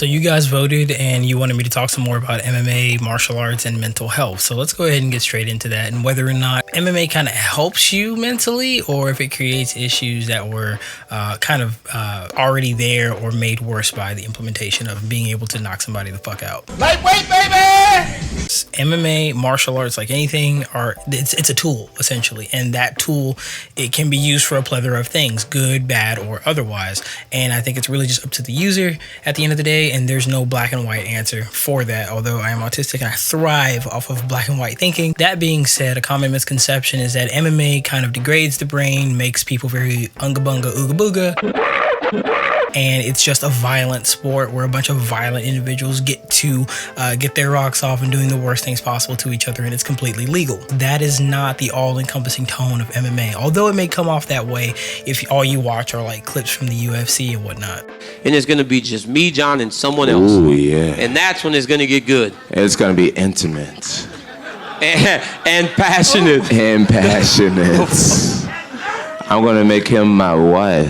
So you guys voted and you wanted me to talk some more about MMA, martial arts, and mental health. So let's go ahead and get straight into that and whether or not MMA kind of helps you mentally or if it creates issues that were already there or made worse by the implementation of being able to knock somebody the fuck out. Lightweight, baby! MMA, martial arts, like anything, it's a tool essentially, and that tool, it can be used for a plethora of things, good, bad, or otherwise. And I think it's really just up to the user at the end of the day, and there's no black and white answer for that, although I am autistic and I thrive off of black and white thinking. That being said, a common misconception is that MMA kind of degrades the brain, makes people very unga bunga ooga booga, and it's just a violent sport where a bunch of violent individuals get to get their rocks off and doing the worst things possible to each other, and it's completely legal. That is not the all-encompassing tone of MMA, although it may come off that way if all you watch are like clips from the UFC and whatnot. And it's gonna be just me, John, and someone else. Ooh, yeah. And that's when it's gonna get good. It's gonna be intimate. And passionate. And passionate. I'm gonna make him my wife.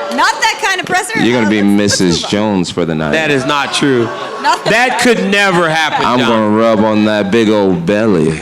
Not that kind of presser. You're gonna be Mrs. Jones for the night. That is not true. That could never happen, I'm John. gonna rub on that big old belly.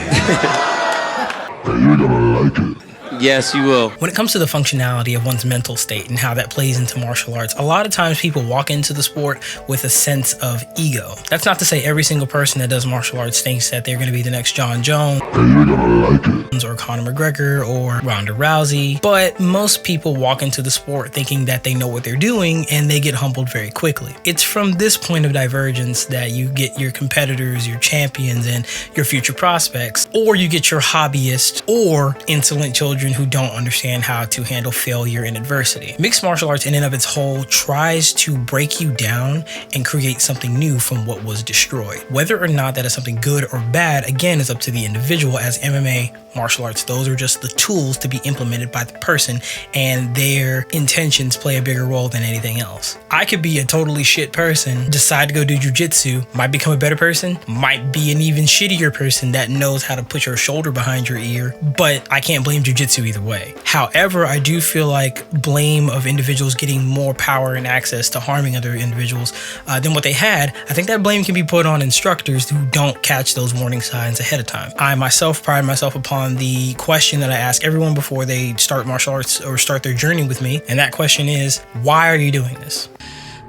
You're gonna like it. Yes, you will. When it comes to the functionality of one's mental state and how that plays into martial arts, a lot of times people walk into the sport with a sense of ego. That's not to say every single person that does martial arts thinks that they're going to be the next John Jones You're gonna like it. or Conor McGregor or Ronda Rousey, but most people walk into the sport thinking that they know what they're doing and they get humbled very quickly. It's from this point of divergence that you get your competitors, your champions, and your future prospects, or you get your hobbyists or insolent children who don't understand how to handle failure and adversity. Mixed martial arts in and of its whole tries to break you down and create something new from what was destroyed. Whether or not that is something good or bad, again, is up to the individual. As MMA, martial arts, those are just the tools to be implemented by the person, and their intentions play a bigger role than anything else. I could be a totally shit person, decide to go do jujitsu, might become a better person, might be an even shittier person that knows how to put your shoulder behind your ear, but I can't blame jujitsu either way. However, I do feel like blame of individuals getting more power and access to harming other individuals than what they had, I think that blame can be put on instructors who don't catch those warning signs ahead of time. I myself pride myself upon the question that I ask everyone before they start martial arts or start their journey with me, and that question is, why are you doing this?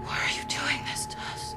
Why are you doing this to us?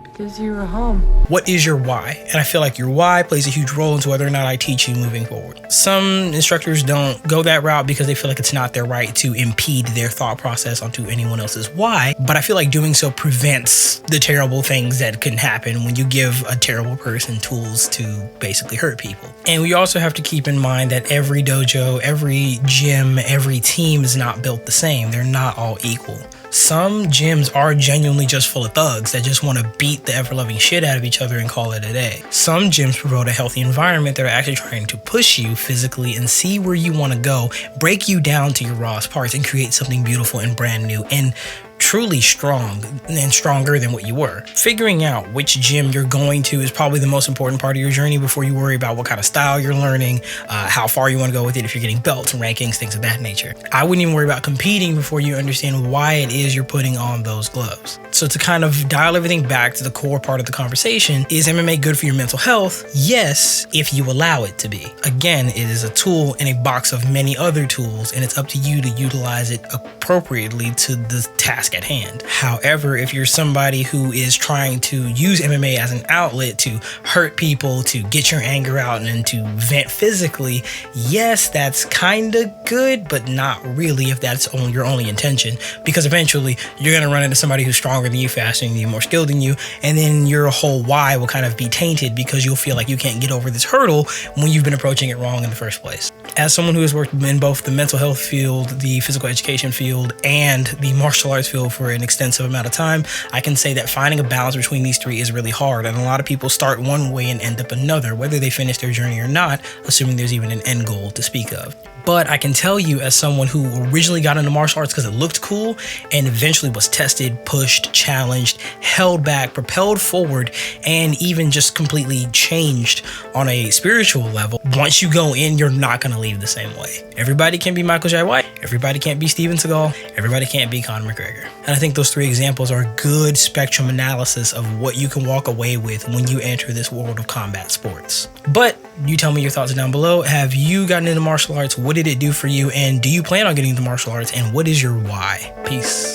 Because you were home. What is your why? And I feel like your why plays a huge role into whether or not I teach you moving forward. Some instructors don't go that route because they feel like it's not their right to impede their thought process onto anyone else's why, but I feel like doing so prevents the terrible things that can happen when you give a terrible person tools to basically hurt people. And we also have to keep in mind that every dojo, every gym, every team is not built the same. They're not all equal. Some gyms are genuinely just full of thugs that just want to beat the ever-loving shit out of each other and call it a day. Some gyms promote a healthy environment that are actually trying to push you physically and see where you want to go, break you down to your rawest parts, and create something beautiful and brand new and truly strong and stronger than what you were. Figuring out which gym you're going to is probably the most important part of your journey before you worry about what kind of style you're learning, how far you want to go with it, if you're getting belts and rankings, things of that nature. I wouldn't even worry about competing before you understand why it is you're putting on those gloves. So to kind of dial everything back to the core part of the conversation, is MMA good for your mental health? Yes, if you allow it to be. Again, it is a tool in a box of many other tools, and it's up to you to utilize it appropriately to the task at hand. However, if you're somebody who is trying to use MMA as an outlet to hurt people, to get your anger out, and to vent physically, yes, that's kind of good, but not really if that's your only intention, because eventually you're going to run into somebody who's stronger than you, faster than you, more skilled than you, and then your whole why will kind of be tainted because you'll feel like you can't get over this hurdle when you've been approaching it wrong in the first place. As someone who has worked in both the mental health field, the physical education field, and the martial arts field for an extensive amount of time, I can say that finding a balance between these three is really hard, and a lot of people start one way and end up another, whether they finish their journey or not, assuming there's even an end goal to speak of. But I can tell you, as someone who originally got into martial arts because it looked cool and eventually was tested, pushed, challenged, held back, propelled forward, and even just completely changed on a spiritual level, once you go in, you're not going to leave the same way. Everybody can be Michael Jai White. Everybody can't be Steven Seagal. Everybody can't be Conor McGregor. And I think those 3 examples are a good spectrum analysis of what you can walk away with when you enter this world of combat sports. But you tell me your thoughts down below. Have you gotten into martial arts? What did it do for you? And do you plan on getting into martial arts? And what is your why? Peace.